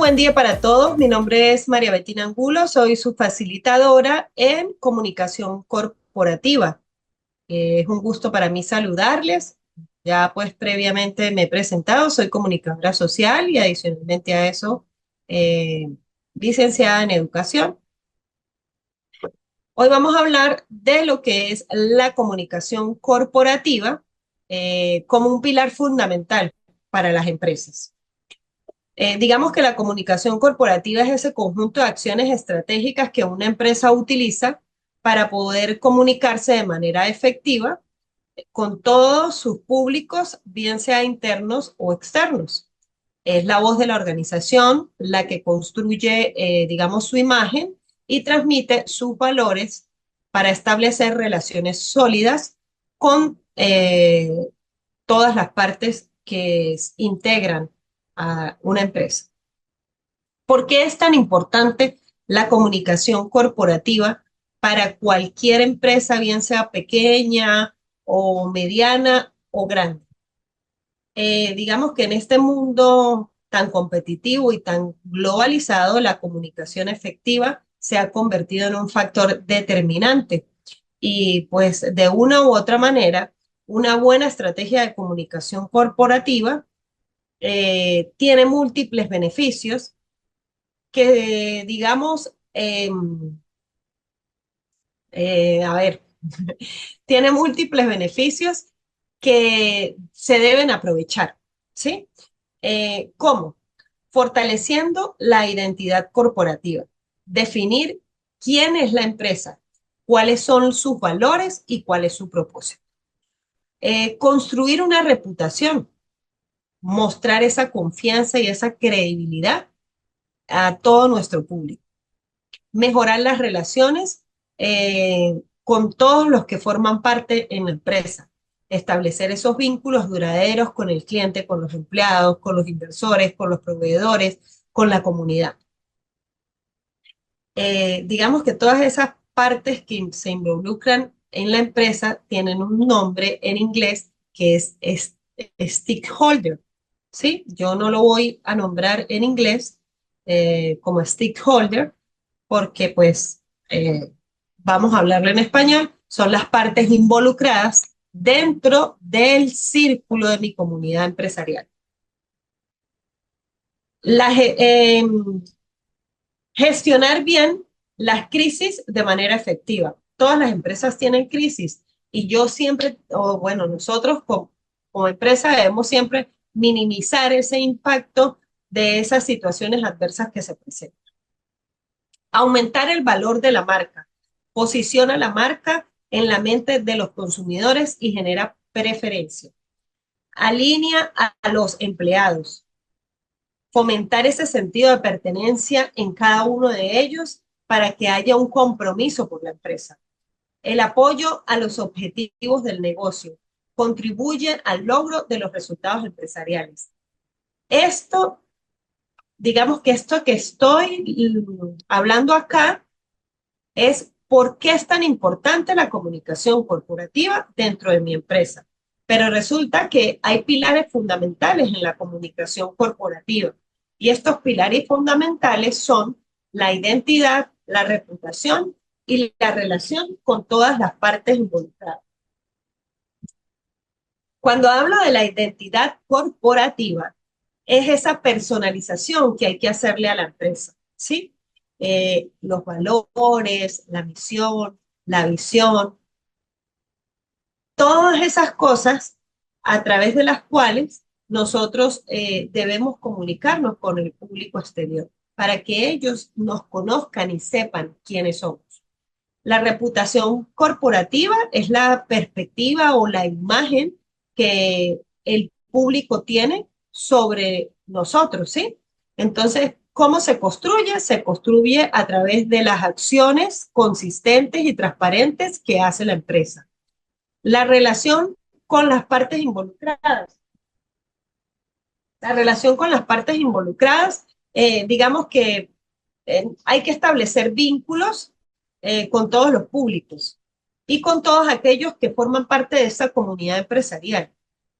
buen día para todos. Mi nombre es María Bettina Angulo, soy su facilitadora en comunicación corporativa. Es un gusto para mí saludarles. Ya pues previamente me he presentado, soy comunicadora social y adicionalmente a eso, eh, licenciada en educación. Hoy vamos a hablar de lo que es la comunicación corporativa como un pilar fundamental para las empresas. Digamos que la comunicación corporativa es ese conjunto de acciones estratégicas que una empresa utiliza para poder comunicarse de manera efectiva con todos sus públicos, bien sea internos o externos. Es la voz de la organización la que construye, digamos, su imagen y transmite sus valores para establecer relaciones sólidas con todas las partes que integran a una empresa. ¿Por qué es tan importante la comunicación corporativa para cualquier empresa, bien sea pequeña o mediana o grande? Digamos que en este mundo tan competitivo y tan globalizado, la comunicación efectiva se ha convertido en un factor determinante. Y pues de una u otra manera, una buena estrategia de comunicación corporativa tiene múltiples beneficios que, digamos, a ver, tiene múltiples beneficios que se deben aprovechar, ¿sí? ¿Cómo? Fortaleciendo la identidad corporativa, definir quién es la empresa, cuáles son sus valores y cuál es su propósito. Construir una reputación, mostrar esa confianza y esa credibilidad a todo nuestro público. Mejorar las relaciones con todos los que forman parte en la empresa. Establecer esos vínculos duraderos con el cliente, con los empleados, con los inversores, con los proveedores, con la comunidad. Digamos que todas esas partes que se involucran en la empresa tienen un nombre en inglés que es stakeholder, ¿sí? Yo no lo voy a nombrar en inglés como stakeholder porque pues vamos a hablarlo en español, son las partes involucradas dentro del círculo de mi comunidad empresarial. La, gestionar bien las crisis de manera efectiva. Todas las empresas tienen crisis y yo siempre, o bueno, nosotros como empresa debemos siempre minimizar ese impacto de esas situaciones adversas que se presentan. Aumentar el valor de la marca. Posiciona la marca en la mente de los consumidores y genera preferencia. Alinea a los empleados. Fomentar ese sentido de pertenencia en cada uno de ellos para que haya un compromiso por la empresa. El apoyo a los objetivos del negocio contribuye al logro de los resultados empresariales. Esto, digamos que esto que estoy hablando acá es por qué es tan importante la comunicación corporativa dentro de mi empresa. Pero resulta que hay pilares fundamentales en la comunicación corporativa. Y estos pilares fundamentales son la identidad, la reputación y la relación con todas las partes involucradas. Cuando hablo de la identidad corporativa, es esa personalización que hay que hacerle a la empresa, ¿sí? Los valores, la misión, la visión, todas esas cosas a través de las cuales nosotros debemos comunicarnos con el público exterior para que ellos nos conozcan y sepan quiénes somos. La reputación corporativa es la perspectiva o la imagen que el público tiene sobre nosotros, ¿sí? Entonces, ¿cómo se construye? Se construye a través de las acciones consistentes y transparentes que hace la empresa. La relación con las partes involucradas. La relación con las partes involucradas, digamos que hay que establecer vínculos con todos los públicos y con todos aquellos que forman parte de esa comunidad empresarial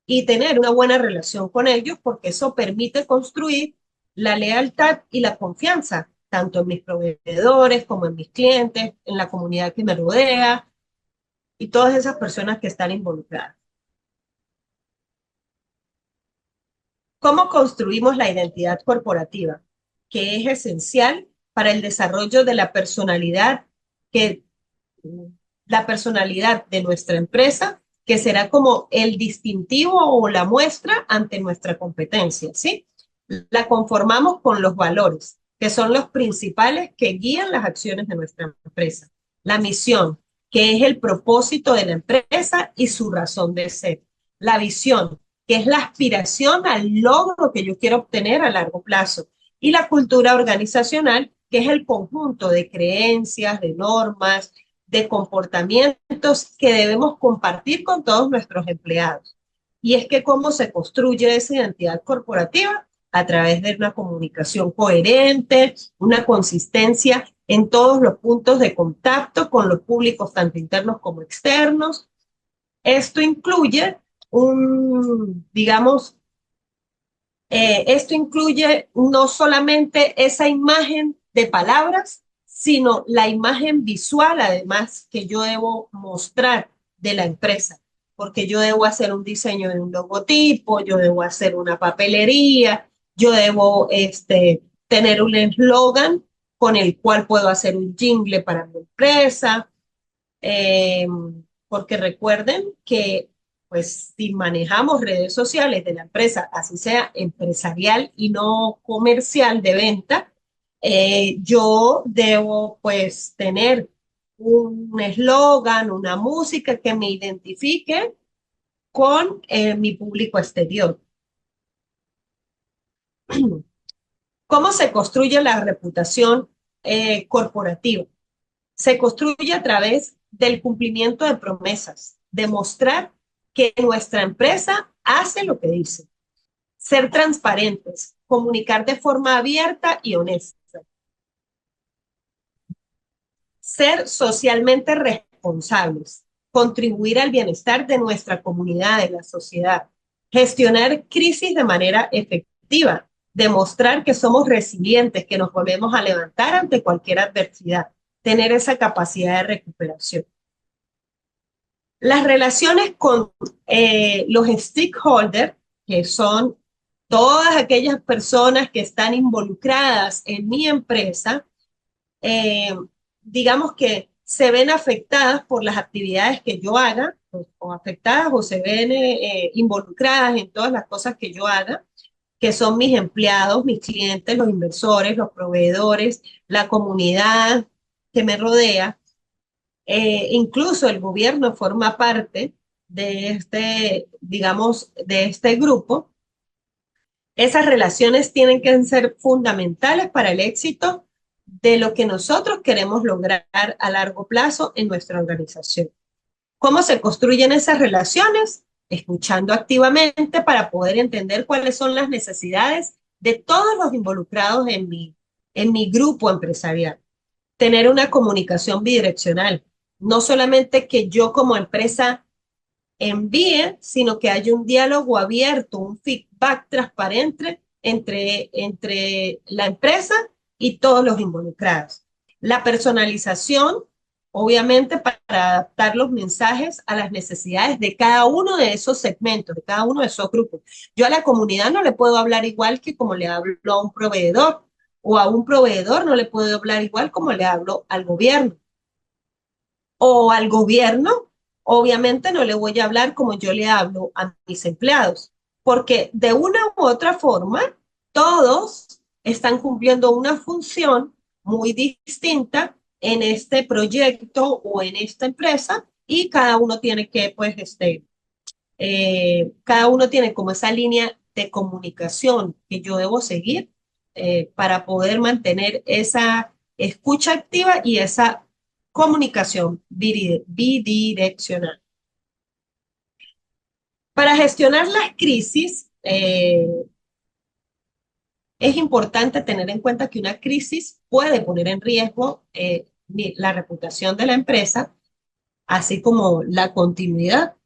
y tener una buena relación con ellos porque eso permite construir la lealtad y la confianza, tanto en mis proveedores como en mis clientes, en la comunidad que me rodea y todas esas personas que están involucradas. ¿Cómo construimos la identidad corporativa? Que es esencial para el desarrollo de que, la personalidad de nuestra empresa, que será como el distintivo o la muestra ante nuestra competencia, ¿sí? La conformamos con los valores, que son los principales que guían las acciones de nuestra empresa. La misión, que es el propósito de la empresa y su razón de ser. La visión, que es la aspiración al logro que yo quiero obtener a largo plazo. Y la cultura organizacional, que es el conjunto de creencias, de normas, de comportamientos que debemos compartir con todos nuestros empleados. Y es que cómo se construye esa identidad corporativa a través de una comunicación coherente, una consistencia en todos los puntos de contacto con los públicos, tanto internos como externos. Esto incluye digamos, esto incluye no solamente esa imagen de palabras, sino la imagen visual, además, que yo debo mostrar de la empresa, porque yo debo hacer un diseño de un logotipo, yo debo hacer una papelería, yo debo tener un eslogan con el cual puedo hacer un jingle para mi empresa, eh, porque recuerden que pues si manejamos redes sociales de la empresa, así sea empresarial y no comercial de venta, yo debo pues tener un eslogan, una música que me identifique con mi público exterior. ¿Cómo se construye la reputación corporativa? Se construye a través del cumplimiento de promesas, demostrar que nuestra empresa hace lo que dice, ser transparentes, comunicar de forma abierta y honesta, ser socialmente responsables, contribuir al bienestar de nuestra comunidad, de la sociedad, gestionar crisis de manera efectiva, demostrar que somos resilientes, que nos volvemos a levantar ante cualquier adversidad, tener esa capacidad de recuperación. Las relaciones con los stakeholders, que son todas aquellas personas que están involucradas en mi empresa, eh, digamos que se ven afectadas por las actividades que yo haga, o afectadas o se ven involucradas en todas las cosas que yo haga, que son mis empleados, mis clientes, los inversores, los proveedores, la comunidad que me rodea. Incluso el gobierno forma parte de digamos, de este grupo. Esas relaciones tienen que ser fundamentales para el éxito de lo que nosotros queremos lograr a largo plazo en nuestra organización. ¿Cómo se construyen esas relaciones? Escuchando activamente para poder entender cuáles son las necesidades de todos los involucrados en mi grupo empresarial. Tener una comunicación bidireccional. No solamente que yo como empresa envíe, sino que haya un diálogo abierto, un feedback transparente entre la empresa y todos los involucrados. La personalización, obviamente, para adaptar los mensajes a las necesidades de cada uno de esos segmentos, de cada uno de esos grupos. Yo a la comunidad no le puedo hablar igual que como le hablo a un proveedor, o a un proveedor no le puedo hablar igual como le hablo al gobierno. O al gobierno, obviamente no le voy a hablar como yo le hablo a mis empleados, porque de una u otra forma, todos están cumpliendo una función muy distinta en este proyecto o en esta empresa y cada uno tiene que, pues, cada uno tiene como esa línea de comunicación que yo debo seguir para poder mantener esa escucha activa y esa comunicación bidireccional. Para gestionar las crisis, es importante tener en cuenta que una crisis puede poner en riesgo la reputación de la empresa, así como la continuidad.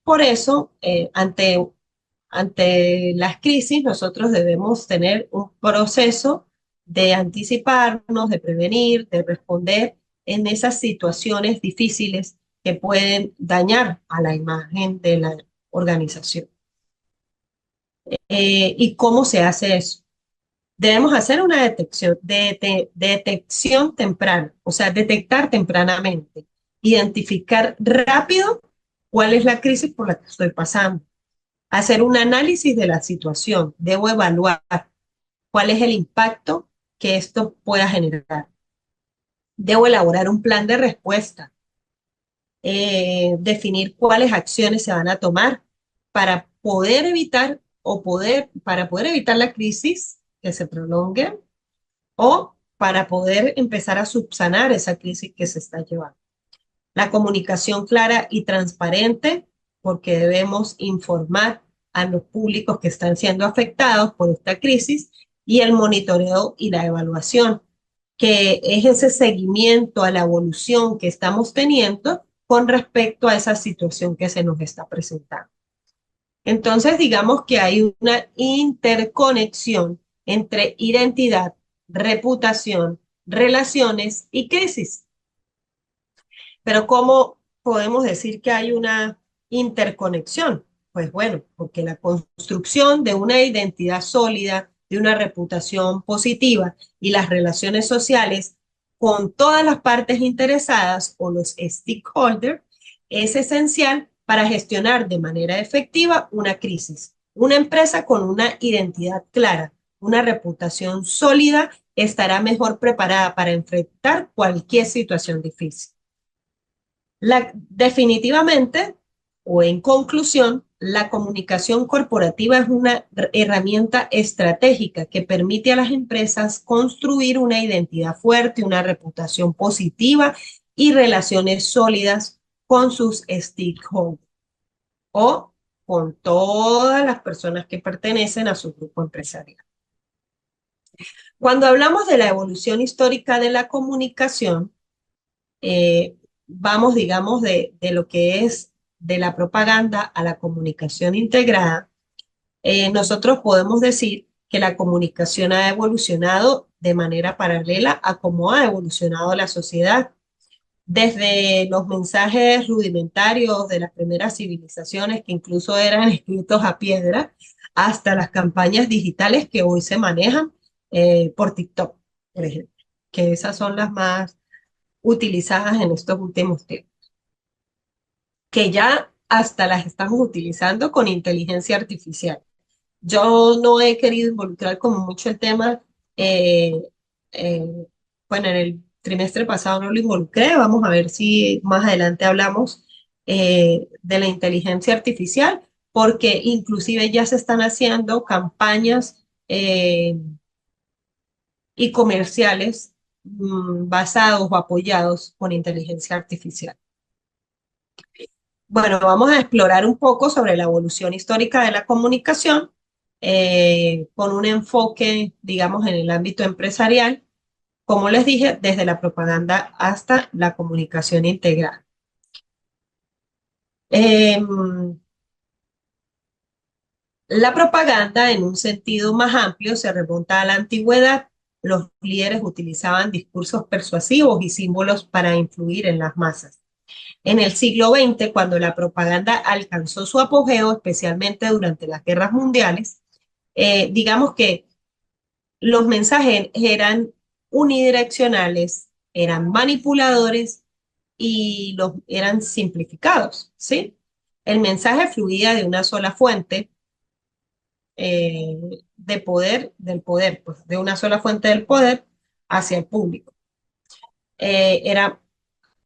Por eso, ante ante las crisis nosotros debemos tener un proceso de anticiparnos, de prevenir, de responder en esas situaciones difíciles que pueden dañar a la imagen de la organización. ¿Y cómo se hace eso? Debemos hacer una detección temprana, o sea, detectar tempranamente, identificar rápido cuál es la crisis por la que estoy pasando, hacer un análisis de la situación, debo evaluar cuál es el impacto que esto pueda generar, debo elaborar un plan de respuesta, definir cuáles acciones se van a tomar para poder evitar para poder evitar la crisis que se prolongue o para poder empezar a subsanar esa crisis que se está llevando. La comunicación clara y transparente, porque debemos informar a los públicos que están siendo afectados por esta crisis, y el monitoreo y la evaluación, que es ese seguimiento a la evolución que estamos teniendo con respecto a esa situación que se nos está presentando. Entonces, digamos que hay una interconexión entre identidad, reputación, relaciones y crisis. Pero ¿cómo podemos decir que hay una interconexión? Pues bueno, porque la construcción de una identidad sólida, de una reputación positiva y las relaciones sociales con todas las partes interesadas o los stakeholders es esencial para gestionar de manera efectiva una crisis. Una empresa con una identidad clara, una reputación sólida, estará mejor preparada para enfrentar cualquier situación difícil. Definitivamente, o en conclusión, la comunicación corporativa es una herramienta estratégica que permite a las empresas construir una identidad fuerte, una reputación positiva y relaciones sólidas con sus stakeholders o con todas las personas que pertenecen a su grupo empresarial. Cuando hablamos de la evolución histórica de la comunicación, vamos, digamos, de lo que es de la propaganda a la comunicación integrada, nosotros podemos decir que la comunicación ha evolucionado de manera paralela a cómo ha evolucionado la sociedad. Desde los mensajes rudimentarios de las primeras civilizaciones, que incluso eran escritos a piedra, hasta las campañas digitales que hoy se manejan por TikTok, por ejemplo, que esas son las más utilizadas en estos últimos tiempos, que ya hasta las estamos utilizando con inteligencia artificial. Yo no he querido involucrar como mucho el tema, eh, eh, bueno, en el trimestre pasado no lo involucré, vamos a ver si más adelante hablamos de la inteligencia artificial, porque inclusive ya se están haciendo campañas y comerciales basados o apoyados con inteligencia artificial. Bueno, vamos a explorar un poco sobre la evolución histórica de la comunicación con un enfoque, digamos, en el ámbito empresarial, como les dije, desde la propaganda hasta la comunicación integral. La propaganda, en un sentido más amplio, se remonta a la antigüedad. Los líderes utilizaban discursos persuasivos y símbolos para influir en las masas. En el siglo XX, cuando la propaganda alcanzó su apogeo, especialmente durante las guerras mundiales, digamos que los mensajes eran unidireccionales, eran manipuladores y eran simplificados, ¿sí? El mensaje fluía de una sola fuente eh, de poder, del poder, pues de una sola fuente del poder hacia el público. Era,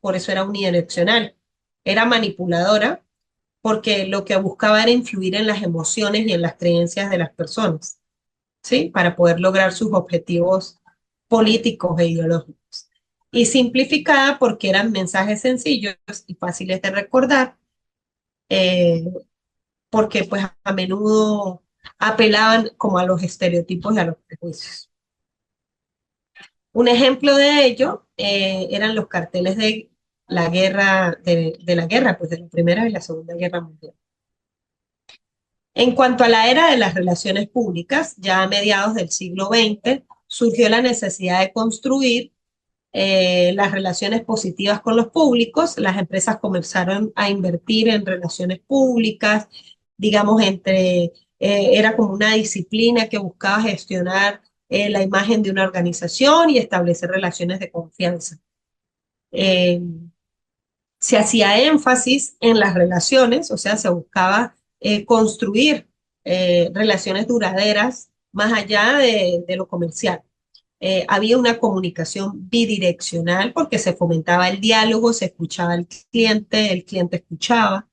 por eso era unidireccional, era manipuladora porque lo que buscaba era influir en las emociones y en las creencias de las personas, ¿sí? Para poder lograr sus objetivos políticos e ideológicos. Y simplificada porque eran mensajes sencillos y fáciles de recordar, eh, porque pues a menudo apelaban como a los estereotipos y a los prejuicios. Un ejemplo de ello eran los carteles de la guerra, de la guerra, pues de la Primera y la Segunda Guerra Mundial. En cuanto a la era de las relaciones públicas, ya a mediados del siglo XX, surgió la necesidad de construir las relaciones positivas con los públicos. Las empresas comenzaron a invertir en relaciones públicas, digamos, era como una disciplina que buscaba gestionar la imagen de una organización y establecer relaciones de confianza. Eh, Se hacía énfasis en las relaciones, o sea, se buscaba construir relaciones duraderas más allá de lo comercial. Había una comunicación bidireccional porque se fomentaba el diálogo, se escuchaba al cliente, el cliente escuchaba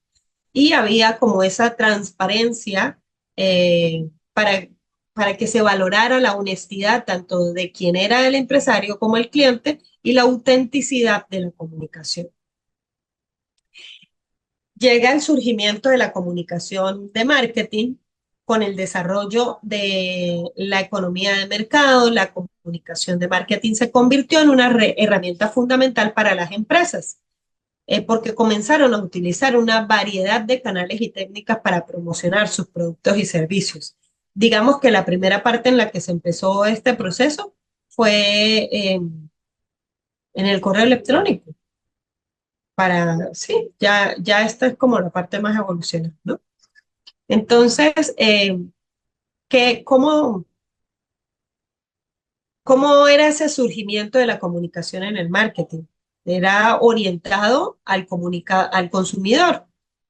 y había como esa transparencia para, para que se valorara la honestidad tanto de quien era el empresario como el cliente y la autenticidad de la comunicación. Llega el surgimiento de la comunicación de marketing con el desarrollo de la economía de mercado. La comunicación de marketing se convirtió en una herramienta fundamental para las empresas, porque comenzaron a utilizar una variedad de canales y técnicas para promocionar sus productos y servicios. Digamos que la primera parte en la que se empezó este proceso fue en el correo electrónico sí, ya esta es como la parte más evolucionada, ¿no? Entonces, ¿cómo, ¿cómo era ese surgimiento de la comunicación en el marketing? Era orientado al consumidor.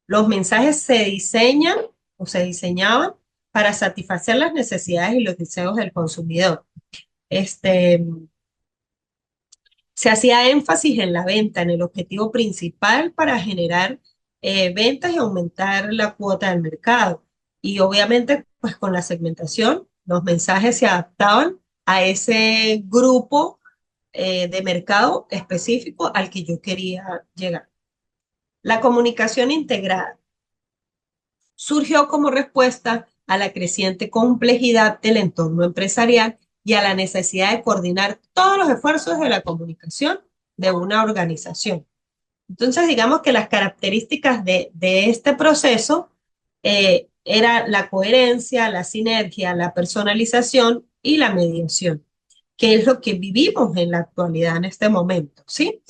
Los mensajes se diseñan o se diseñaban para satisfacer las necesidades y los deseos del consumidor. Este, Se hacía énfasis en la venta, en el objetivo principal para generar ventas y aumentar la cuota del mercado. Y obviamente, pues con la segmentación, los mensajes se adaptaban a ese grupo de mercado específico al que yo quería llegar. La comunicación integrada surgió como respuesta a la creciente complejidad del entorno empresarial y a la necesidad de coordinar todos los esfuerzos de la comunicación de una organización. Entonces, digamos que las características de este proceso era la coherencia, la sinergia, la personalización y la mediación, que es lo que vivimos en la actualidad en este momento, ¿sí?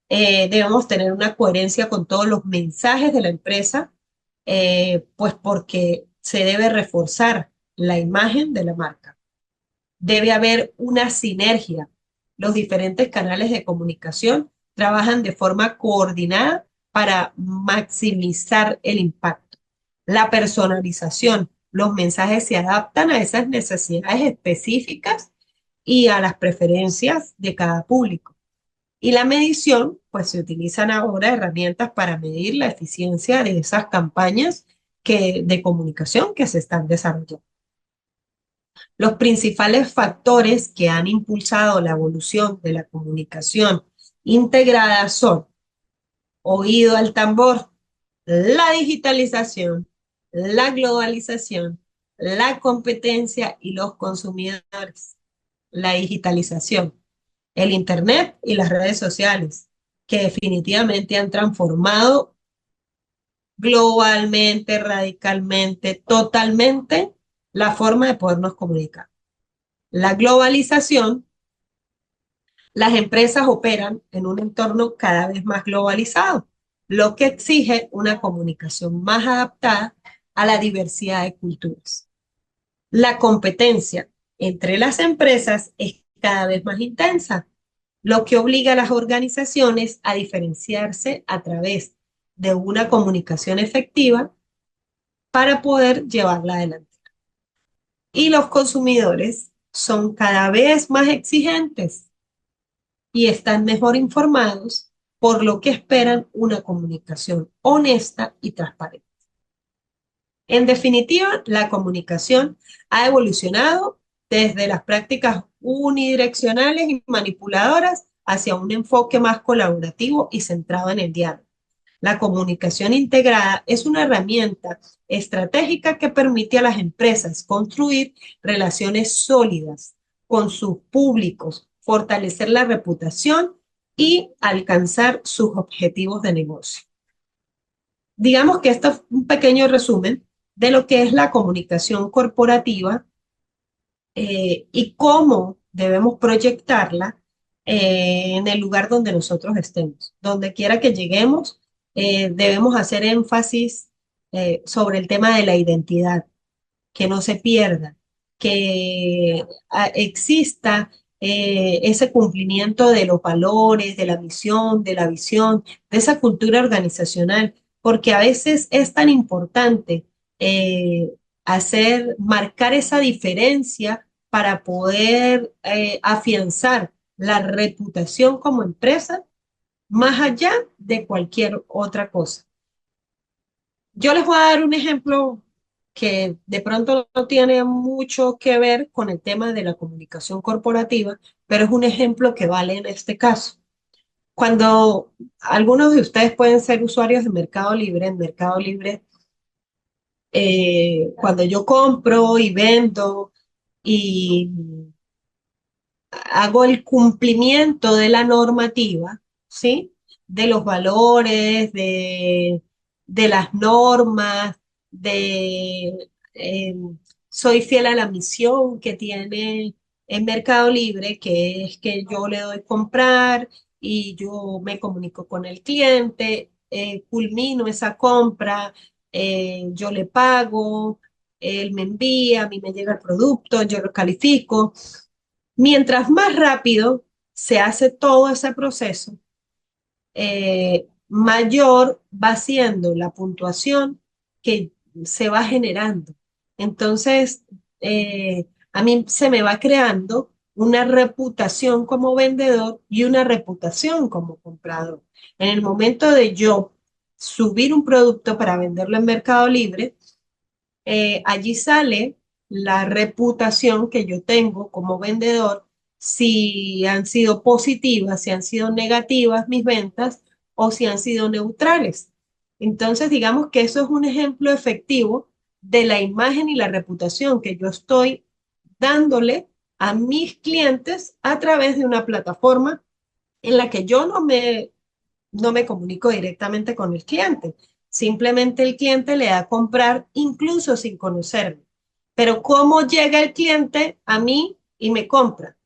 Debemos tener una coherencia con todos los mensajes de la empresa, pues porque se debe reforzar la imagen de la marca. Debe haber una sinergia. Los diferentes canales de comunicación trabajan de forma coordinada para maximizar el impacto. La personalización. Los mensajes se adaptan a esas necesidades específicas y a las preferencias de cada público. Y la medición, pues se utilizan ahora herramientas para medir la eficiencia de esas campañas de comunicación que se están desarrollando. Los principales factores que han impulsado la evolución de la comunicación integrada son oído al tambor, la digitalización, la globalización, la competencia y los consumidores. La digitalización, el Internet y las redes sociales, que definitivamente han transformado globalmente, radicalmente, totalmente la forma de podernos comunicar. La globalización, las empresas operan en un entorno cada vez más globalizado, lo que exige una comunicación más adaptada a la diversidad de culturas. La competencia entre las empresas es cada vez más intensa, lo que obliga a las organizaciones a diferenciarse a través de una comunicación efectiva para poder llevarla adelante. Y los consumidores son cada vez más exigentes y están mejor informados, por lo que esperan una comunicación honesta y transparente. En definitiva, la comunicación ha evolucionado desde las prácticas unidireccionales y manipuladoras hacia un enfoque más colaborativo y centrado en el diálogo. La comunicación integrada es una herramienta estratégica que permite a las empresas construir relaciones sólidas con sus públicos, fortalecer la reputación y alcanzar sus objetivos de negocio. Digamos que esto es un pequeño resumen de lo que es la comunicación corporativa y cómo debemos proyectarla en el lugar donde nosotros estemos. Donde quiera que lleguemos, debemos hacer énfasis sobre el tema de la identidad, que no se pierda, que exista ese cumplimiento de los valores, de la misión, de la visión, de esa cultura organizacional, porque a veces es tan importante marcar esa diferencia para poder afianzar la reputación como empresa más allá de cualquier otra cosa. Yo les voy a dar un ejemplo que de pronto no tiene mucho que ver con el tema de la comunicación corporativa, pero es un ejemplo que vale en este caso. Cuando algunos de ustedes pueden ser usuarios de Mercado Libre, en Mercado Libre, cuando yo compro y vendo y hago el cumplimiento de la normativa, ¿sí? De los valores, de las normas, eh, soy fiel a la misión que tiene el Mercado Libre, que es que yo le doy comprar y yo me comunico con el cliente, culmino esa compra, yo le pago, él me envía, a mí me llega el producto, yo lo califico. Mientras más rápido se hace todo ese proceso, mayor va siendo la puntuación que se va generando. Entonces, a mí se me va creando una reputación como vendedor y una reputación como comprador. En el momento de yo subir un producto para venderlo en Mercado Libre, allí sale la reputación que yo tengo como vendedor, si han sido positivas, si han sido negativas mis ventas o si han sido neutrales. Entonces, digamos que eso es un ejemplo efectivo de la imagen y la reputación que yo estoy dándole a mis clientes a través de una plataforma en la que yo no me comunico directamente con el cliente. Simplemente el cliente le da a comprar incluso sin conocerme. Pero ¿cómo llega el cliente a mí y me compra?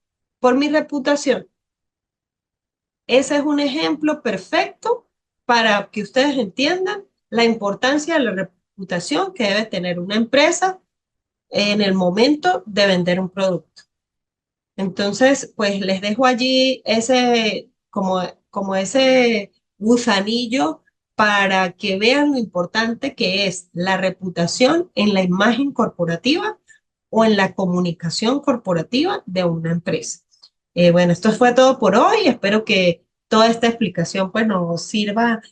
Por mi reputación. Ese es un ejemplo perfecto para que ustedes entiendan la importancia de la reputación que debe tener una empresa en el momento de vender un producto. Entonces, pues les dejo allí como ese gusanillo para que vean lo importante que es la reputación en la imagen corporativa o en la comunicación corporativa de una empresa. Bueno, esto fue todo por hoy. Espero que toda esta explicación pues nos sirva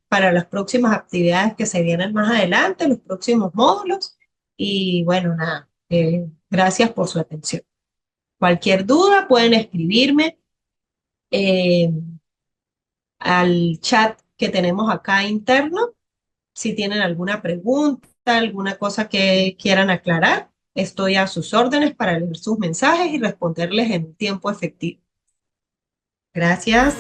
para las próximas actividades que se vienen más adelante, los próximos módulos. Y bueno, nada, gracias por su atención. Cualquier duda pueden escribirme eh, al chat que tenemos acá interno. Si tienen alguna pregunta, alguna cosa que quieran aclarar, estoy a sus órdenes para leer sus mensajes y responderles en un tiempo efectivo. Gracias.